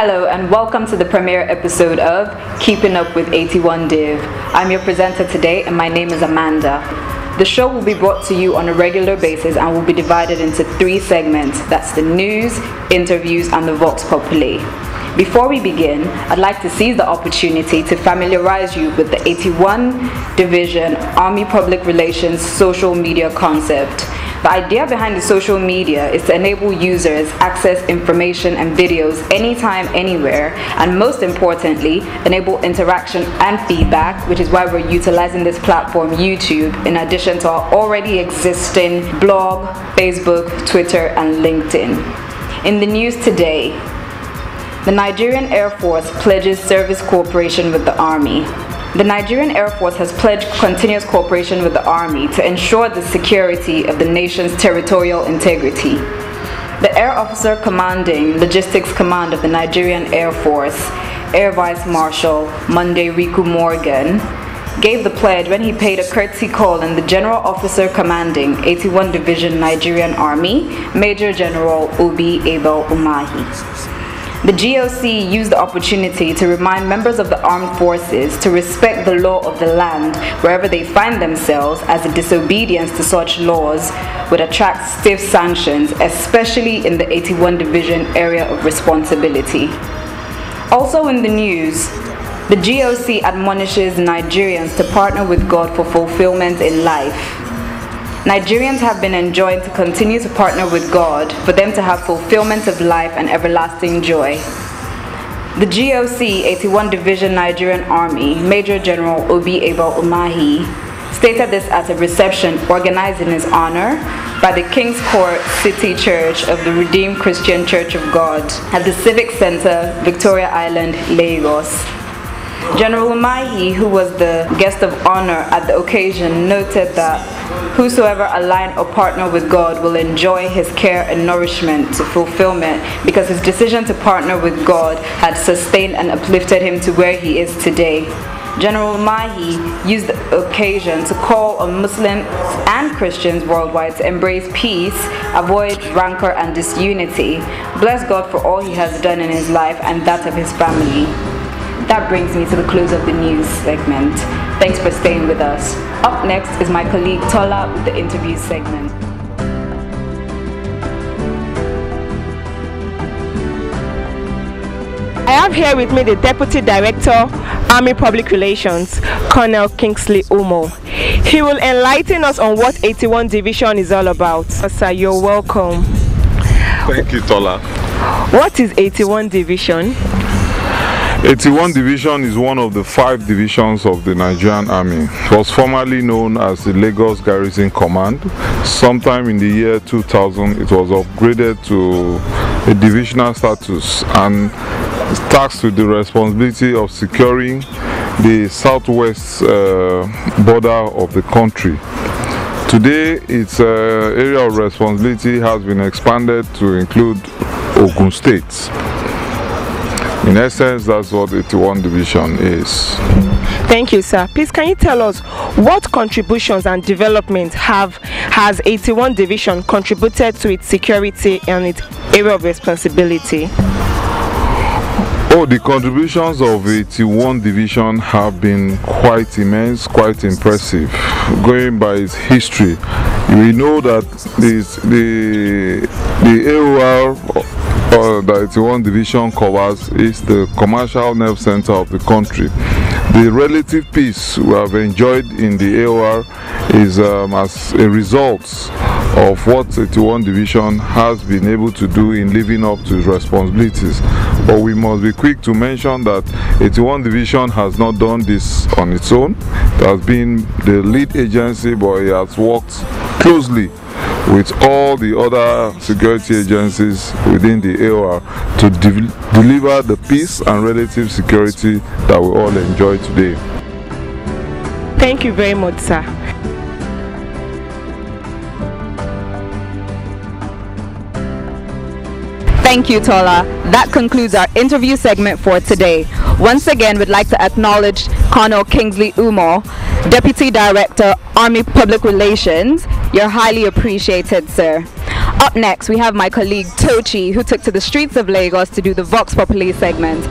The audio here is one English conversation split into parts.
Hello and welcome to the premiere episode of Keeping Up with 81 Div. I'm your presenter today and my name is Amanda. The show will be brought to you on a regular basis and will be divided into 3 segments. That's the news, interviews and the Vox Populi. Before we begin, I'd like to seize the opportunity to familiarize you with the 81 Division Army Public Relations social media concept. The idea behind the social media is to enable users access information and videos anytime, anywhere, and most importantly, enable interaction and feedback, which is why we're utilizing this platform, YouTube, in addition to our already existing blog, Facebook, Twitter, and LinkedIn. In the news today, the Nigerian Air Force pledges service cooperation with the Army. The Nigerian Air Force has pledged continuous cooperation with the Army to ensure the security of the nation's territorial integrity. The Air Officer Commanding Logistics Command of the Nigerian Air Force, Air Vice Marshal Monday Riku Morgan, gave the pledge when he paid a courtesy call in the General Officer Commanding 81 Division Nigerian Army, Major General Obi Abel Umahi. The GOC used the opportunity to remind members of the armed forces to respect the law of the land wherever they find themselves, as a disobedience to such laws would attract stiff sanctions, especially in the 81 Division area of responsibility. Also in the news, the GOC admonishes Nigerians to partner with God for fulfillment in life. Nigerians have been enjoined to continue to partner with God for them to have fulfillment of life and everlasting joy. The GOC 81 Division Nigerian Army, Major General Obi Abel Umahi, stated this at a reception organized in his honor by the King's Court City Church of the Redeemed Christian Church of God at the Civic Center, Victoria Island, Lagos. General Umahi, who was the guest of honor at the occasion, noted that whosoever align or partner with God will enjoy his care and nourishment to fulfillment, because his decision to partner with God had sustained and uplifted him to where he is today. General Umahi used the occasion to call on Muslims and Christians worldwide to embrace peace, avoid rancor and disunity, bless God for all he has done in his life and that of his family. That brings me to the close of the news segment. Thanks for staying with us. Up next is my colleague Tola with the interview segment. I have here with me the Deputy Director, Army Public Relations, Colonel Kingsley Umo. He will enlighten us on what 81 Division is all about. Sir, you're welcome. Thank you, Tola. What is 81 Division? 81 Division is one of the 5 divisions of the Nigerian Army. It was formerly known as the Lagos Garrison Command. Sometime in the year 2000, it was upgraded to a divisional status and tasked with the responsibility of securing the southwest border of the country. Today, its area of responsibility has been expanded to include Ogun State. In essence, that's what 81 Division is. Thank you, sir. Please, can you tell us what contributions and development has 81 Division contributed to its security and its area of responsibility? Oh, the contributions of 81 Division have been quite immense, quite impressive. Going by its history, we know that the AOR that 81 Division covers is the commercial nerve center of the country. The relative peace we have enjoyed in the AOR is as a result of what 81 Division has been able to do in living up to its responsibilities. But we must be quick to mention that 81 Division has not done this on its own. It has been the lead agency, but it has worked closely with all the other security agencies within the AOR to deliver the peace and relative security that we all enjoy today. Thank you very much, sir. Thank you, Tola. That concludes our interview segment for today. Once again, we'd like to acknowledge Colonel Kingsley Umo, Deputy Director, Army Public Relations. You're highly appreciated, sir. Up next, we have my colleague Tochi, who took to the streets of Lagos to do the Vox Populi segment.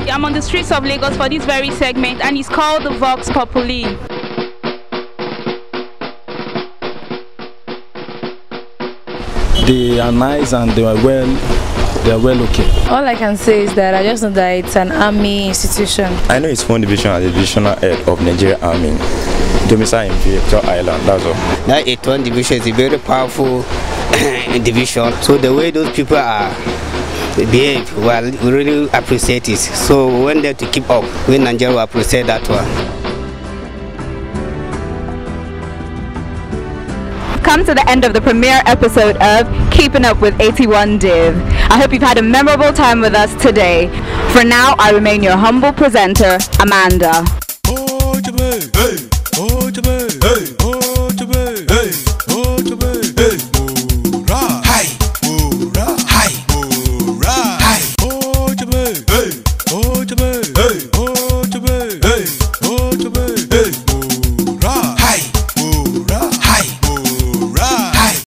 I'm on the streets of Lagos for this very segment, and it's called the Vox Populi. They are nice and they are well okay. All I can say is that I just know that it's an army institution. I know it's 1 division as the divisional head of Nigeria Army, domicile in Victor Island, that's all. That 81 division is a very powerful division. So the way those people are behave, well, we really appreciate it. So we want them to keep up. We in Nigeria will appreciate that one. Come to the end of the premiere episode of Keeping Up with 81 Div. I hope you've had a memorable time with us today. For now, I remain your humble presenter, Amanda. Hey,